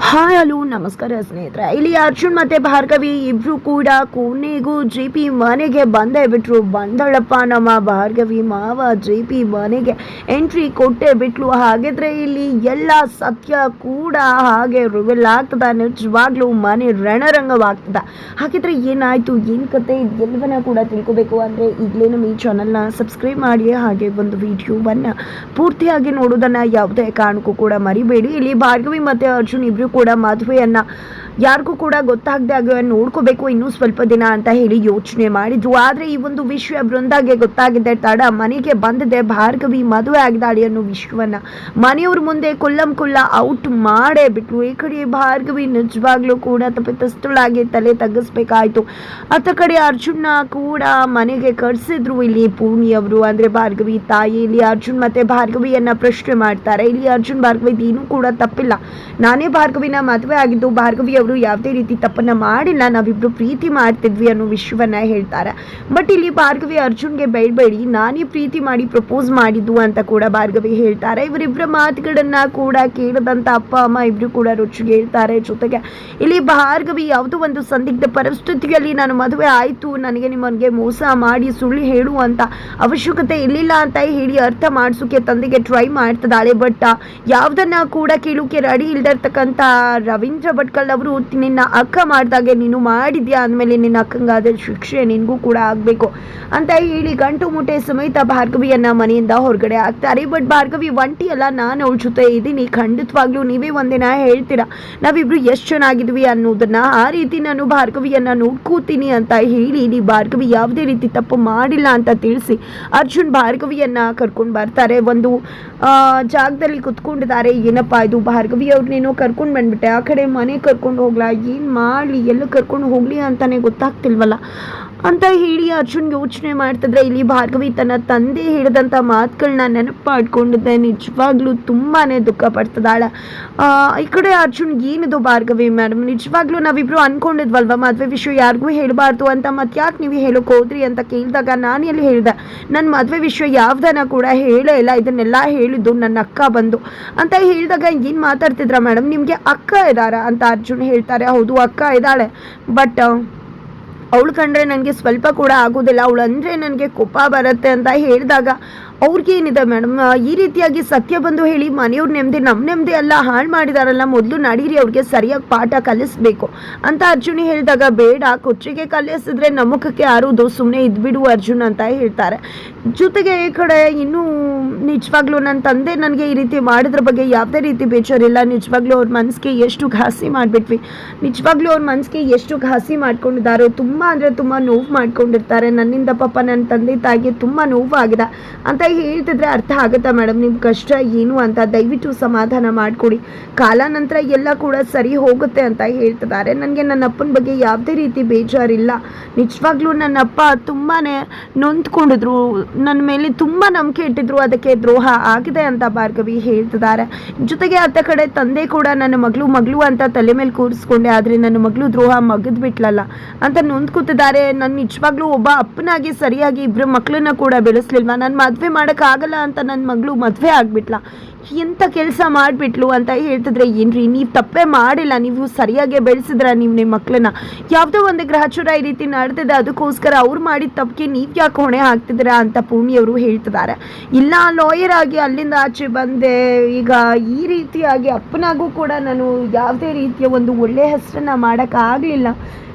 Hi hello ನಮಸ್ಕಾರ ಸ್ನೇಹಿತರೆ. ಇಲ್ಲಿ ಅರ್ಜುನ್ ಮತ್ತೆ ಭಾರ್ಗವಿ ಇಬ್ರು ಕೂಡ ಕೊನೆಗೂ JP ಮನೆಗೆ ಬಂದೇ ಬಿಟ್ರು. ಬಂದಳಪ್ಪ ನಮ್ಮ ಭಾರ್ಗವಿ ಮಾವ JP ಮನೆಗೆ ಎಂಟ್ರಿ ಕೊಟ್ಟೆ ಬಿಟ್ಲು. ಹಾಗಿದ್ರೆ ಇಲ್ಲಿ ಎಲ್ಲ ಸತ್ಯ ಕೂಡ ಹಾಗೆ ರಿವೀಲ್ ಆಗ್ತದ, ನಿಜವಾಗ್ಲೂ ಮನೆ ರಣರಂಗವಾಗ್ತದ. ಹಾಗಿದ್ರೆ ಏನಾಯ್ತು, ಏನ್ ಕತೆ, ಎಲ್ಲವನ್ನ ಕೂಡ ತಿಳ್ಕೊಬೇಕು ಅಂದ್ರೆ ಈಗಲೇ ನಮ್ಮ ಈ ಚಾನಲ್ನ ಸಬ್ಸ್ಕ್ರೈಬ್ ಮಾಡಿ, ಹಾಗೆ ಒಂದು ವಿಡಿಯೋವನ್ನ ಪೂರ್ತಿಯಾಗಿ ನೋಡೋದನ್ನ ಯಾವುದೇ ಕಾರಣಕ್ಕೂ ಕೂಡ ಮರಿಬೇಡಿ. ಇಲ್ಲಿ ಭಾರ್ಗವಿ ಮತ್ತೆ ಅರ್ಜುನ್ ಇಬ್ರು ಕೂಡ ಮದುವೆಯನ್ನ ಯಾರಿಗೂ ಕೂಡ ಗೊತ್ತಾಗದೆ ಆಗ ನೋಡ್ಕೋಬೇಕು ಇನ್ನೂ ಸ್ವಲ್ಪ ದಿನ ಅಂತ ಹೇಳಿ ಯೋಚನೆ ಮಾಡಿದ್ರು. ಆದ್ರೆ ಈ ಒಂದು ವಿಷಯ ಬೃಂದಾಗೆ ಗೊತ್ತಾಗಿದೆ, ತಡ ಮನೆಗೆ ಬಂದಿದೆ, ಭಾರ್ಗವಿ ಮದುವೆ ಆಗಿದ್ದಾಳೆ ಅನ್ನೋ ವಿಷಯವನ್ನ ಮನೆಯವ್ರ ಮುಂದೆ ಕುಲ್ಲ ಔಟ್ ಮಾಡೇ ಬಿಟ್ರು. ಈ ಕಡೆ ಭಾರ್ಗವಿ ನಿಜವಾಗ್ಲೂ ಕೂಡ ತಪ್ಪಿತಸ್ಥಳಾಗಿ ತಲೆ ತಗ್ಗಿಸ್ಬೇಕಾಯ್ತು. ಅತ್ತ ಕಡೆ ಅರ್ಜುನ್ನ ಕೂಡ ಮನೆಗೆ ಕರ್ಸಿದ್ರು. ಇಲ್ಲಿ ಪೂರ್ಣಿಯವರು ಅಂದ್ರೆ ಭಾರ್ಗವಿ ತಾಯಿ ಇಲ್ಲಿ ಅರ್ಜುನ್ ಮತ್ತೆ ಭಾರ್ಗವಿಯನ್ನ ಪ್ರಶ್ನೆ ಮಾಡ್ತಾರೆ. ಇಲ್ಲಿ ಅರ್ಜುನ್ ಭಾರ್ಗವಿ ಏನೂ ಕೂಡ ತಪ್ಪಿಲ್ಲ, ನಾನೇ ಭಾರ್ಗವಿನ ಮದುವೆ ಆಗಿದ್ದು, ಭಾರ್ಗವಿ ಅವರು ಯಾವುದೇ ರೀತಿ ತಪ್ಪನ್ನ ಮಾಡಿಲ್ಲ, ನಾವಿಬ್ರು ಪ್ರೀತಿ ಮಾಡ್ತಿದ್ವಿ ಅನ್ನೋ ವಿಷಯವನ್ನ ಹೇಳ್ತಾರೆ. ಬಟ್ ಇಲ್ಲಿ ಭಾರ್ಗವಿ ಅರ್ಜುನ್ಗೆ ಬೇಡಬೇಡಿ, ನಾನೇ ಪ್ರೀತಿ ಮಾಡಿ ಪ್ರಪೋಸ್ ಮಾಡಿದ್ದು ಅಂತ ಕೂಡ ಭಾರ್ಗವಿ ಹೇಳ್ತಾರೆ. ಇವರಿಬ್ಬರ ಮಾತುಗಳನ್ನ ಕೂಡ ಕೇಳದಂತ ಅಪ್ಪ ಅಮ್ಮ ಇಬ್ರು ಕೂಡ ರುಚಿಗೆ ಹೇಳ್ತಾರೆ. ಜೊತೆಗೆ ಇಲ್ಲಿ ಭಾರ್ಗವಿ ಯಾವುದೋ ಒಂದು ಸಂದಿಗ್ಧ ಪರಿಸ್ಥಿತಿಯಲ್ಲಿ ನಾನು ಮದುವೆ ಆಯ್ತು, ನನಗೆ ನಿಮಗೆ ಮೋಸ ಮಾಡಿ ಸುಳ್ಳು ಹೇಳುವಂತ ಅವಶ್ಯಕತೆ ಇರಲಿಲ್ಲ ಅಂತ ಹೇಳಿ ಅರ್ಥ ಮಾಡಿಸೋಕೆ ತಂದೆಗೆ ಟ್ರೈ ಮಾಡ್ತಿದ್ದಾಳೆ. ಬಟ್ ಯಾವುದನ್ನ ಕೂಡ ಕೇಳೋಕೆ ರೆಡಿ ಇಲ್ದಿರ್ತಕ್ಕಂಥ ರವೀಂದ್ರ ಭಟ್ಕಲ್ ಅವರು ನಿನ್ನ ಅಕ್ಕ ಮಾಡಿದಾಗೆ ನೀನು ಮಾಡಿದ್ಯಾ ಅಂದಮೇಲೆ ನಿನ್ನ ಅಕ್ಕಂಗಾದ ಶಿಕ್ಷೆ ನಿನಗೂ ಕೂಡ ಆಗಬೇಕು ಅಂತ ಹೇಳಿ ಗಂಟು ಮುಟ್ಟೆ ಸಮೇತ ಭಾರ್ಗವಿಯನ್ನ ಮನೆಯಿಂದ ಹೊರಗಡೆ ಹಾಕ್ತಾರೆ. ಬಟ್ ಭಾರ್ಗವಿ ಒಂಟಿ ಅಲ್ಲ, ನಾನು ಅವಳ ಜೊತೆ ಇದ್ದೀನಿ, ಖಂಡಿತವಾಗ್ಲೂ ನೀವೇ ಒಂದಿನ ಹೇಳ್ತೀರಾ ನಾವಿಬ್ರು ಎಷ್ಟು ಚೆನ್ನಾಗಿದ್ವಿ ಅನ್ನೋದನ್ನ, ಆ ರೀತಿ ನಾನು ಭಾರ್ಗವಿಯನ್ನ ನೋಡ್ಕೋತೀನಿ ಅಂತ ಹೇಳಿ ಇಲ್ಲಿ ಭಾರ್ಗವಿ ಯಾವುದೇ ರೀತಿ ತಪ್ಪು ಮಾಡಿಲ್ಲ ಅಂತ ತಿಳಿಸಿ ಅರ್ಜುನ್ ಭಾರ್ಗವಿಯನ್ನ ಕರ್ಕೊಂಡು ಬರ್ತಾರೆ. ಒಂದು ಜಾಗದಲ್ಲಿ ಕುತ್ಕೊಂಡಿದ್ದಾರೆ. ಏನಪ್ಪಾ ಇದು, ಭಾರ್ಗವಿ ಅವ್ರನ್ನೇನೋ ಕರ್ಕೊಂಡು ಬಂದ್ಬಿಟ್ಟೆ, ಆ ಕಡೆ ಮನೆ ಕರ್ಕೊಂಡು ಹೋಗ್ಲಾ, ಏನು ಮಾಡಲಿ, ಎಲ್ಲ ಕರ್ಕೊಂಡು ಹೋಗ್ಲಿ ಅಂತಾನೆ ಗೊತ್ತಾಗ್ತಿಲ್ವಲ್ಲ ಅಂತ ಹೇಳಿ ಅರ್ಜುನ್ ಯೋಚನೆ ಮಾಡ್ತಿದ್ರೆ ಇಲ್ಲಿ ಭಾರ್ಗವಿ ತನ್ನ ತಂದೆ ಹೇಳಿದಂಥ ಮಾತುಗಳನ್ನ ನೆನಪು ಮಾಡ್ಕೊಂಡಿದ್ದೆ. ನಿಜವಾಗ್ಲೂ ತುಂಬಾನೇ ದುಃಖ ಪಡ್ತಿದ್ದಾಳೆ. ಈ ಕಡೆ ಅರ್ಜುನ್ ಏನಿದು ಭಾರ್ಗವಿ ಮೇಡಮ್, ನಿಜವಾಗ್ಲೂ ನಾವಿಬ್ರು ಅನ್ಕೊಂಡಿದ್ವಲ್ವ ಮದುವೆ ವಿಷಯ ಯಾರಿಗೂ ಹೇಳಬಾರ್ದು ಅಂತ, ಮತ್ತೆ ಯಾಕೆ ನೀವು ಹೇಳೋಕೆ ಹೋದ್ರಿ ಅಂತ ಕೇಳಿದಾಗ ನಾನು ಎಲ್ಲಿ ಹೇಳಿದೆ, ನನ್ನ ಮದುವೆ ವಿಷಯ ಯಾವ್ದನ್ನ ಕೂಡ ಹೇಳೇ ಇಲ್ಲ, ಇದನ್ನೆಲ್ಲ ಹೇಳಿದ್ದು ನನ್ನ ಅಕ್ಕ ಬಂದು ಅಂತ ಹೇಳಿದಾಗ ಏನು ಮಾತಾಡ್ತಿದ್ರ ಮೇಡಮ್, ನಿಮಗೆ ಅಕ್ಕ ಇದ್ದಾರಾ ಅಂತ ಅರ್ಜುನ್ ಹೇಳ್ತಾರೆ. ಹೌದು ಅಕ್ಕ ಇದ್ದಾಳೆ, ಬಟ್ ಅವಳು ಕಂಡ್ರೆ ನನಗೆ ಸ್ವಲ್ಪ ಕೂಡ ಆಗೋದಿಲ್ಲ, ಅವಳು ಅಂದರೆ ನನಗೆ ಕೋಪ ಬರುತ್ತೆ ಅಂತ ಹೇಳಿದಾಗ ಅವ್ರಿಗೇನಿದೆ ಮೇಡಮ್, ಈ ರೀತಿಯಾಗಿ ಸತ್ಯ ಬಂದು ಹೇಳಿ ಮನೆಯವ್ರ ನೆಮ್ಮದಿ ನಮ್ಮ ನೆಮ್ಮದಿ ಎಲ್ಲ ಹಾಳು ಮಾಡಿದಾರಲ್ಲ, ಮೊದಲು ನಡೀರಿ ಅವ್ರಿಗೆ ಸರಿಯಾಗಿ ಪಾಠ ಕಲಿಸ್ಬೇಕು ಅಂತ ಅರ್ಜುನ್ ಹೇಳಿದಾಗ, ಬೇಡ ಕೊಚ್ಚಿಗೆ ಕಲಿಸಿದ್ರೆ ನಮ್ಮುಖಕ್ಕೆ ಆರೋದು, ಸುಮ್ಮನೆ ಇದ್ಬಿಡು ಅರ್ಜುನ್ ಅಂತ ಹೇಳ್ತಾರೆ. ಜೊತೆಗೆ ಈ ಕಡೆ ಇನ್ನೂ ನಿಜವಾಗ್ಲೂ ನನ್ನ ತಂದೆ ನನಗೆ ಈ ರೀತಿ ಮಾಡಿದ್ರ ಬಗ್ಗೆ ಯಾವುದೇ ರೀತಿ ಬೇಜಾರಿಲ್ಲ, ನಿಜವಾಗ್ಲೂ ಅವ್ರ ಮನಸ್ಸಿಗೆ ಎಷ್ಟು ಘಾಸಿ ಮಾಡಿಬಿಟ್ವಿ, ನಿಜವಾಗ್ಲೂ ಅವ್ರ ಮನಸ್ಸಿಗೆ ಎಷ್ಟು ಘಾಸಿ ಮಾಡ್ಕೊಂಡಿದ್ದಾರೆ, ತುಂಬ ಅಂದರೆ ತುಂಬ ನೋವು ಮಾಡ್ಕೊಂಡಿರ್ತಾರೆ, ನನ್ನಿಂದ ಪಾಪ ನನ್ನ ತಂದೆ ತಾಯಿಗೆ ತುಂಬ ನೋವಾಗಿದೆ ಅಂತ ಹೇಳ್ತಿದ್ರೆ ಅರ್ಥ ಆಗುತ್ತಾ ಮೇಡಮ್ ನಿಮ್ಮ ಕಷ್ಟ ಏನು ಅಂತ, ದಯವಿಟ್ಟು ಸಮಾಧಾನ ಮಾಡಿಕೊಡಿ, ಕಾಲ ನಂತರ ಎಲ್ಲ ಕೂಡ ಸರಿ ಹೋಗುತ್ತೆ ಅಂತ ಹೇಳ್ತಿದ್ದಾರೆ. ನನಗೆ ನನ್ನ ಅಪ್ಪನ ಬಗ್ಗೆ ಯಾವುದೇ ರೀತಿ ಬೇಜಾರಿಲ್ಲ, ನಿಜವಾಗ್ಲೂ ನನ್ನ ಅಪ್ಪ ತುಂಬಾ ನೊಂದ್ಕೊಂಡಿದ್ರು, ನನ್ನ ಮೇಲೆ ತುಂಬ ನಂಬಿಕೆ ಇಟ್ಟಿದ್ರು, ಅದಕ್ಕೆ ದ್ರೋಹ ಆಗಿದೆ ಅಂತ ಭಾರ್ಗವಿ ಹೇಳ್ತಿದ್ದಾರೆ. ಜೊತೆಗೆ ಅತ್ತ ಕಡೆ ತಂದೆ ಕೂಡ ನನ್ನ ಮಗಳು ಅಂತ ತಲೆ ಮೇಲೆ ಕೂರಿಸ್ಕೊಂಡೆ, ಆದರೆ ನನ್ನ ಮಗಳು ದ್ರೋಹ ಮಗದ್ಬಿಟ್ಲಲ್ಲ ಅಂತ ನೊಂದ್ಕೊತಿದ್ದಾರೆ. ನಾನು ನಿಜವಾಗ್ಲೂ ಒಬ್ಬ ಅಪ್ಪನಾಗಿ ಸರಿಯಾಗಿ ಇಬ್ಬರು ಮಕ್ಕಳನ್ನ ಕೂಡ ಬೆಳೆಸ್ಲಿಲ್ವಾ, ನನ್ನ ಮದುವೆ ಮಾಡೋಕ್ಕಾಗಲ್ಲ ಅಂತ ನನ್ನ ಮಗಳು ಮದುವೆ ಆಗ್ಬಿಟ್ಲ, ಎಂಥ ಕೆಲಸ ಮಾಡಿಬಿಟ್ಲು ಅಂತ ಹೇಳ್ತಿದ್ರೆ, ಏನ್ರಿ ನೀವು ತಪ್ಪೇ ಮಾಡಿಲ್ಲ, ನೀವು ಸರಿಯಾಗಿ ಬೆಳೆಸಿದ್ರ ನಿಮ್ಮ ಮಕ್ಕಳನ್ನ, ಯಾವುದೋ ಒಂದು ಗ್ರಹಚಾರ ಈ ರೀತಿ ನಡೆದಿದೆ, ಅದಕ್ಕೋಸ್ಕರ ಅವ್ರು ಮಾಡಿದ ತಪ್ಪಿಗೆ ನೀವು ಯಾಕೆ ಹೊಣೆ ಹಾಕ್ತಿದ್ದೀರಾ ಅಂತ ಪೂರ್ಣಿಯವರು ಹೇಳ್ತಿದ್ದಾರೆ. ಇಲ್ಲ ಲಾಯರ್ ಆಗಿ ಅಲ್ಲಿಂದ ಆಚೆ ಬಂದೆ, ಈಗ ಈ ರೀತಿಯಾಗಿ ಅಪ್ಪನಾಗೂ ಕೂಡ ನಾನು ಯಾವುದೇ ರೀತಿಯ ಒಂದು ಒಳ್ಳೆಯ ಹೆಸರನ್ನ ಮಾಡೋಕ್ಕಾಗಲಿಲ್ಲ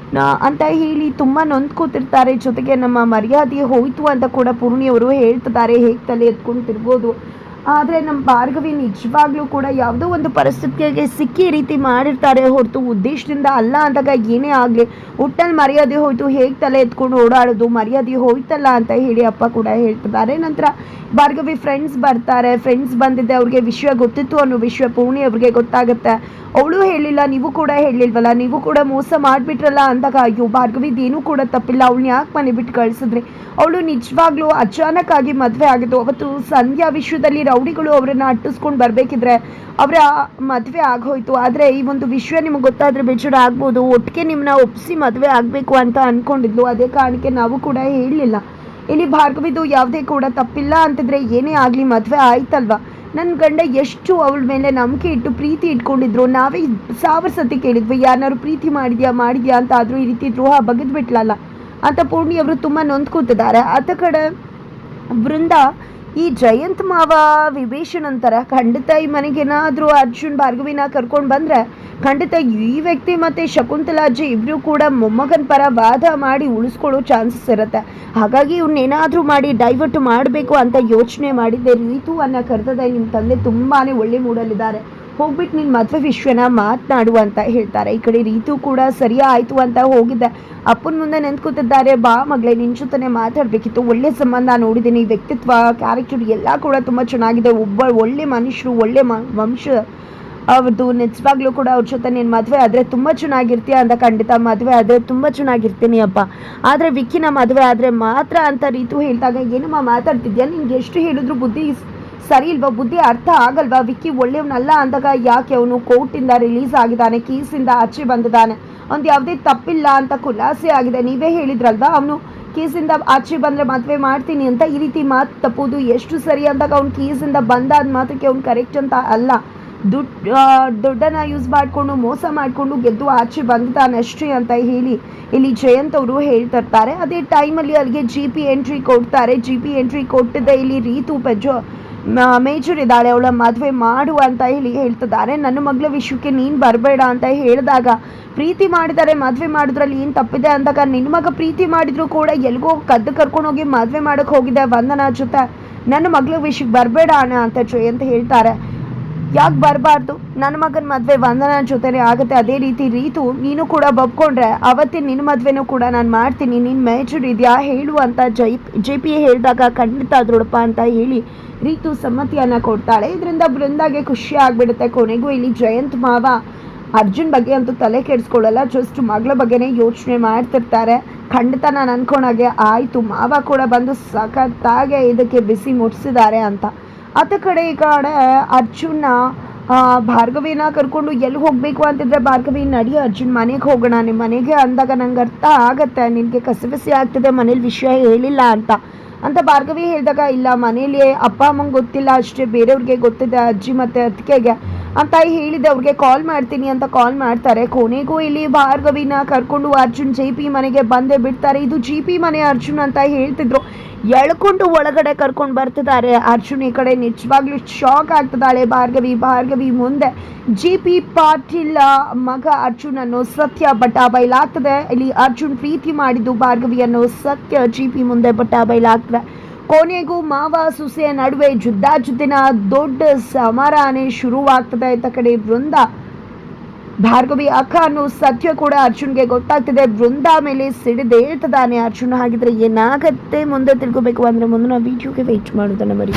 ಅಂತ ಹೇಳಿ ತುಂಬ ನೊಂದ್ಕೋತಿರ್ತಾರೆ. ಜೊತೆಗೆ ನಮ್ಮ ಮರ್ಯಾದೆ ಹೋಯ್ತು ಅಂತ ಕೂಡ ಪೂರ್ಣಿಯವರು ಹೇಳ್ತಿದ್ದಾರೆ. ಹೇಗೆ ತಲೆ ಎತ್ಕೊಂಡು ತಿರ್ಬೋದು, ಆದರೆ ನಮ್ಮ ಭಾರ್ಗವಿ ನಿಜವಾಗ್ಲೂ ಕೂಡ ಯಾವುದೋ ಒಂದು ಪರಿಸ್ಥಿತಿಗೆ ಸಿಕ್ಕಿ ರೀತಿ ಮಾಡಿರ್ತಾರೆ ಹೊರತು ಉದ್ದೇಶದಿಂದ ಅಲ್ಲ ಅಂದಾಗ ಏನೇ ಆಗಲಿ ಒಟ್ಟಲ್ಲಿ ಮರ್ಯಾದೆ ಹೋಯ್ತು, ಹೇಗೆ ತಲೆ ಎತ್ಕೊಂಡು ಓಡಾಡೋದು, ಮರ್ಯಾದೆ ಹೋಯ್ತಲ್ಲ ಅಂತ ಹೇಳಿ ಅಪ್ಪ ಕೂಡ ಹೇಳ್ತಿದ್ದಾರೆ. ನಂತರ ಭಾರ್ಗವಿ ಫ್ರೆಂಡ್ಸ್ ಬರ್ತಾರೆ, ಫ್ರೆಂಡ್ಸ್ ಬಂದಿದ್ದೆ, ಅವ್ರಿಗೆ ವಿಷಯ ಗೊತ್ತಿತ್ತು ಅನ್ನೋ ವಿಷಯ ಪೂರ್ಣಿ ಅವ್ರಿಗೆ ಗೊತ್ತಾಗುತ್ತೆ. ಅವಳು ಹೇಳಿಲ್ಲ, ನೀವು ಕೂಡ ಹೇಳಿಲ್ವಲ್ಲ, ನೀವು ಕೂಡ ಮೋಸ ಮಾಡಿಬಿಟ್ರಲ್ಲ ಅಂದಾಗ, ಅಯ್ಯೋ ಭಾರ್ಗವಿದೇನೂ ಕೂಡ ತಪ್ಪಿಲ್ಲ, ಅವಳನ್ನ ಯಾಕೆ ಮನೆ ಬಿಟ್ಟು ಕಳಿಸಿದ್ರಿ, ಅವಳು ನಿಜವಾಗ್ಲೂ ಅಚಾನಕ್ ಆಗಿ ಮದುವೆ ಆಗಿದ್ದು, ಅವತ್ತು ಸಂಧ್ಯಾ ವಿಷಯದಲ್ಲಿ ರೌಡಿಗಳು ಅವರನ್ನು ಅಟ್ಟಿಸ್ಕೊಂಡು ಬರಬೇಕಿದ್ರೆ ಅವರ ಮದುವೆ ಆಗೋಯ್ತು. ಆದರೆ ಈ ಒಂದು ವಿಷಯ ನಿಮ್ಗೆ ಗೊತ್ತಾದರೆ ಬೇಜಾರು ಆಗ್ಬೋದು, ಒಟ್ಟಿಗೆ ನಿಮ್ಮನ್ನ ಒಪ್ಪಿಸಿ ಮದುವೆ ಆಗಬೇಕು ಅಂತ ಅಂದ್ಕೊಂಡಿದ್ಲು, ಅದೇ ಕಾರಣಕ್ಕೆ ನಾವು ಕೂಡ ಹೇಳಲಿಲ್ಲ. ಇಲ್ಲಿ ಭಾರ್ಗವಿದು ಯಾವುದೇ ಕೂಡ ತಪ್ಪಿಲ್ಲ ಅಂತಿದ್ರೆ ಏನೇ ಆಗಲಿ ಮದುವೆ ಆಯ್ತಲ್ವ, ನನ್ನ ಗಂಡ ಎಷ್ಟು ಅವಳ ಮೇಲೆ ನಂಬಿಕೆ ಇಟ್ಟು ಪ್ರೀತಿ ಇಟ್ಕೊಂಡಿದ್ರು. ನಾವೇ 1000 ಸತಿ ಕೇಳಿದ್ವಿ, ಯಾರನ್ನಾರು ಪ್ರೀತಿ ಮಾಡಿದ್ಯಾ ಅಂತ. ಆದರೂ ಈ ರೀತಿ ದ್ರೋಹ ಬಗೆದ್ಬಿಟ್ಲಲ್ಲ ಅಂತ ಪೂರ್ಣಿ ಅವರು ತುಂಬ ನೊಂದ್ಕೊತಿದ್ದಾರೆ. ಆತ ಕಡೆ ಬೃಂದ ಈ ಜಯಂತ್ ಮಾವ ವಿಭೀಷಣ್ ಅಂತಾರೆ, ಖಂಡಿತ ಈ ಮನೆಗೇನಾದರೂ ಅರ್ಜುನ್ ಭಾರ್ಗವಿನ ಕರ್ಕೊಂಡು ಬಂದರೆ ಖಂಡಿತ ಈ ವ್ಯಕ್ತಿ ಮತ್ತು ಶಕುಂತಲಾ ಅಜ್ಜಿ ಇಬ್ಬರು ಕೂಡ ಮೊಮ್ಮಗನ ಪರ ವಾದ ಮಾಡಿ ಉಳಿಸ್ಕೊಳ್ಳೋ ಚಾನ್ಸಸ್ ಇರುತ್ತೆ. ಹಾಗಾಗಿ ಇವ್ನೇನಾದರೂ ಮಾಡಿ ಡೈವರ್ಟ್ ಮಾಡಬೇಕು ಅಂತ ಯೋಚನೆ ಮಾಡಿದ್ದೆ. ರೀತು ಅನ್ನೋ ಕರೆತದೆ, ನಿಮ್ಮ ತಂದೆ ತುಂಬಾ ಒಳ್ಳೆ ಮೂಡಲಿದ್ದಾರೆ, ಹೋಗ್ಬಿಟ್ಟು ನಿನ್ನ ಮದುವೆ ವಿಷಯನ ಮಾತನಾಡು ಅಂತ ಹೇಳ್ತಾರೆ. ಈ ಕಡೆ ರೀತು ಕೂಡ ಸರಿ ಆಯಿತು ಅಂತ ಹೋಗಿದ್ದೆ. ಅಪ್ಪನ ಮುಂದೆ ನಿಂತ್ಕೊತಿದ್ದಾರೆ. ಬಾ ಮಗಳೇ, ನಿನ್ನ ಜೊತೆ ಮಾತಾಡಬೇಕಿತ್ತು, ಒಳ್ಳೆ ಸಂಬಂಧ ನೋಡಿದ್ದೀನಿ, ವ್ಯಕ್ತಿತ್ವ ಕ್ಯಾರೆಕ್ಟರ್ ಎಲ್ಲ ಕೂಡ ತುಂಬ ಚೆನ್ನಾಗಿದೆ, ಒಳ್ಳೆ ಮನುಷ್ಯರು, ಒಳ್ಳೆ ವಂಶ ಅವ್ರದ್ದು. ನಿಜವಾಗ್ಲೂ ಕೂಡ ಅವ್ರ ಜೊತೆ ನೀನು ಮದುವೆ ಆದರೆ ತುಂಬ ಚೆನ್ನಾಗಿರ್ತೀಯ ಅಂತ. ಖಂಡಿತ ಮದುವೆ ಆದರೆ ತುಂಬ ಚೆನ್ನಾಗಿರ್ತೀನಿ ಅಪ್ಪ, ಆದರೆ ವಿಕ್ಕಿನ ಮದುವೆ ಆದರೆ ಮಾತ್ರ ಅಂತ ರೀತು ಹೇಳಿದಾಗ, ಏನಮ್ಮ ಮಾತಾಡ್ತಿದ್ಯಾ, ನಿನ್ಗೆ ಎಷ್ಟು ಹೇಳಿದ್ರು ಬುದ್ಧಿ ಸರಿ ಇಲ್ವಾ, ಬುದ್ಧಿ ಅರ್ಥ ಆಗಲ್ವಾ? ವಿಕ್ಕಿ ಒಳ್ಳೆಯವನಲ್ಲ ಅಂದಾಗ ಯಾಕೆ ಅವನು ಕೋರ್ಟಿಂದ ರಿಲೀಸ್ ಆಗಿದ್ದಾನೆ, ಕೇಸಿಂದ ಆಚೆ ಬಂದಿದ್ದಾನೆ, ಅವ್ನು ಯಾವುದೇ ತಪ್ಪಿಲ್ಲ ಅಂತ ಖುಲಾಸೆ ಆಗಿದೆ. ನೀವೇ ಹೇಳಿದ್ರಲ್ವಾ ಅವನು ಕೇಸಿಂದ ಆಚೆ ಬಂದರೆ ಮದುವೆ ಮಾಡ್ತೀನಿ ಅಂತ. ಈ ರೀತಿ ಮಾತು ತಪ್ಪೋದು ಎಷ್ಟು ಸರಿ ಅಂದಾಗ ಅವ್ನು ಕೇಸಿಂದ ಬಂದಾದ ಮಾತ್ರಕ್ಕೆ ಅವ್ನು ಕರೆಕ್ಟ್ ಅಂತ ಅಲ್ಲ. ದುಡ್ಡನ್ನು ಯೂಸ್ ಮಾಡಿಕೊಂಡು ಮೋಸ ಮಾಡಿಕೊಂಡು ಗೆದ್ದು ಆಚೆ ಬಂದಿದ್ದಾನೆ ಅಷ್ಟೇ ಅಂತ ಹೇಳಿ ಇಲ್ಲಿ ಜಯಂತ್ ಅವರು ಹೇಳ್ತಿರ್ತಾರೆ. ಅದೇ ಟೈಮಲ್ಲಿ ಅಲ್ಲಿಗೆ GP ಎಂಟ್ರಿ ಕೊಡ್ತಾರೆ. GP ಎಂಟ್ರಿ ಕೊಟ್ಟಿದ್ದೆ ಇಲ್ಲಿ ರೀತು ಮೇಜರ್ ಇದ್ದಾಳೆ, ಅವಳ ಮದುವೆ ಮಾಡು ಅಂತ ಹೇಳಿ ಹೇಳ್ತಿದ್ದಾರೆ. ನನ್ನ ಮಗಳ ವಿಷಯಕ್ಕೆ ನೀನು ಬರಬೇಡ ಅಂತ ಹೇಳಿದಾಗ, ಪ್ರೀತಿ ಮಾಡಿದ್ದಾರೆ ಮದುವೆ ಮಾಡಿದ್ರಲ್ಲಿ ಏನು ತಪ್ಪಿದೆ ಅಂದಾಗ, ನಿನ್ನ ಮಗ ಪ್ರೀತಿ ಮಾಡಿದ್ರು ಕೂಡ ಎಲ್ಗೋ ಕದ್ದು ಕರ್ಕೊಂಡೋಗಿ ಮದುವೆ ಮಾಡೋಕ್ಕೆ ಹೋಗಿದೆ ವಂದನಾ ಜೊತೆ, ನನ್ನ ಮಗಳ ವಿಷಯಕ್ಕೆ ಬರಬೇಡ ಅಣ್ಣ ಅಂತ ಜಯಂತ್ ಹೇಳ್ತಾರೆ. ಯಾಕೆ ಬರಬಾರ್ದು, ನನ್ನ ಮಗನ ಮದುವೆ ವಂದನಾ ಜೊತೆನೇ ಆಗುತ್ತೆ. ಅದೇ ರೀತಿ ರೀತು ನೀನು ಕೂಡ ಬಬ್ಕೊಂಡ್ರೆ ಅವತ್ತೇ ನಿನ್ನ ಮದುವೆನೂ ಕೂಡ ನಾನು ಮಾಡ್ತೀನಿ, ನೀನು ಮೇಜರ್ ಇದೆಯಾ ಹೇಳು ಅಂತ JP ಹೇಳಿದಾಗ, ಖಂಡಿತ ಅದ್ರೊಡಪ್ಪ ಅಂತ ಹೇಳಿ ರೀತು ಸಮ್ಮತಿಯನ್ನು ಕೊಡ್ತಾಳೆ. ಇದರಿಂದ ಬೃಂದಾಗೆ ಖುಷಿ ಆಗಿಬಿಡುತ್ತೆ. ಕೊನೆಗೂ ಇಲ್ಲಿ ಜಯಂತ್ ಮಾವ ಅರ್ಜುನ್ ಬಗ್ಗೆ ಅಂತೂ ತಲೆ ಕೆಡಿಸ್ಕೊಳ್ಳಲ್ಲ, ಜಸ್ಟ್ ಮಗಳ ಬಗ್ಗೆನೇ ಯೋಚನೆ ಮಾಡ್ತಿರ್ತಾರೆ. ಖಂಡಿತ ನಾನು ಅನ್ಕೊಂಡಾಗೆ ಆಯಿತು, ಮಾವ ಕೂಡ ಬಂದು ಸಖತ್ತಾಗೆ ಇದಕ್ಕೆ ಬಿಸಿ ಮುಟ್ಟಿಸಿದ್ದಾರೆ ಅಂತ. ಆತ ಕಡೆ ಈ ಕಡೆ ಅರ್ಜುನ್ನ ಭಾರ್ಗವಿನ ಕರ್ಕೊಂಡು ಎಲ್ಲಿ ಹೋಗಬೇಕು ಅಂತಿದ್ರೆ, ಭಾರ್ಗವಿ ನಡಿ ಅರ್ಜುನ್ ಮನೆಗೆ ಹೋಗೋಣ, ನಿಮ್ಮ ಮನೆಗೆ ಅಂದಾಗ ನಂಗೆ ಅರ್ಥ ಆಗತ್ತೆ, ನಿನಗೆ ಕಸಬಿಸಿ ಆಗ್ತದೆ ಮನೇಲಿ ವಿಷಯ ಹೇಳಿಲ್ಲ ಅಂತ ಭಾರ್ಗವಿ ಹೇಳಿದಾಗ, ಇಲ್ಲ ಮನೇಲಿ ಅಪ್ಪ ಅಮ್ಮಂಗೆ ಗೊತ್ತಿಲ್ಲ ಅಷ್ಟೇ, ಬೇರೆಯವ್ರಿಗೆ ಗೊತ್ತಿದೆ, ಅಜ್ಜಿ ಮತ್ತು ಅತ್ತಿಗೆಗೆ ಅಂತ ಹೇಳಿದೆ, ಅವ್ರಿಗೆ ಕಾಲ್ ಮಾಡ್ತೀನಿ ಅಂತ ಕಾಲ್ ಮಾಡ್ತಾರೆ. ಕೊನೆಗೂ ಇಲ್ಲಿ ಭಾರ್ಗವಿನ ಕರ್ಕೊಂಡು ಅರ್ಜುನ್ JP ಮನೆಗೆ ಬಂದೇ ಬಿಡ್ತಾರೆ. ಇದು GP ಮನೆ ಅರ್ಜುನ್ ಅಂತ ಹೇಳ್ತಿದ್ರು, ಎಳ್ಕೊಂಡು ಒಳಗಡೆ ಕರ್ಕೊಂಡು ಬರ್ತಿದ್ದಾರೆ. ಅರ್ಜುನ್ ಈ ಕಡೆ ನಿಜವಾಗ್ಲೂ ಶಾಕ್ ಆಗ್ತಿದ್ದಾಳೆ ಭಾರ್ಗವಿ ಮುಂದೆ GP ಪಾಟೀಲ್ ಮಗ ಅರ್ಜುನ್ ಅನ್ನೋ ಸತ್ಯ ಬೈಲಾಗ್ತದೆ. ಇಲ್ಲಿ ಅರ್ಜುನ್ ಪ್ರೀತಿ ಮಾಡಿದ್ದು ಭಾರ್ಗವಿ ಅನ್ನೋ ಸತ್ಯ GP ಮುಂದೆ ಬೈಲಾಗ್ತದೆ. ಕೊನೆಗೂ ಮಾವ ಸುಸೆಯ ನಡುವೆ ಜುದ್ದಿನ ದೊಡ್ಡ ಸಮರಾನೇ ಶುರುವಾಗ್ತದೆ. ಇತ್ತ ಕಡೆ ವೃಂದ ಭಾರ್ಗವಿ ಅಕ್ಕ ಅನ್ನೋ ಸತ್ಯ ಕೂಡ ಅರ್ಜುನ್ಗೆ ಗೊತ್ತಾಗ್ತಿದೆ. ವೃಂದ ಮೇಲೆ ಸಿಡಿದೇಳ್ತದಾನೆ ಅರ್ಜುನ್. ಹಾಗಿದ್ರೆ ಏನಾಗತ್ತೆ ಮುಂದೆ ತಿಳ್ಕೊಬೇಕು ಅಂದ್ರೆ ಮುಂದಿನ ವಿಡಿಯೋಗೆ ವೇಟ್ ಮಾಡೋದನ್ನ ಮರಿ.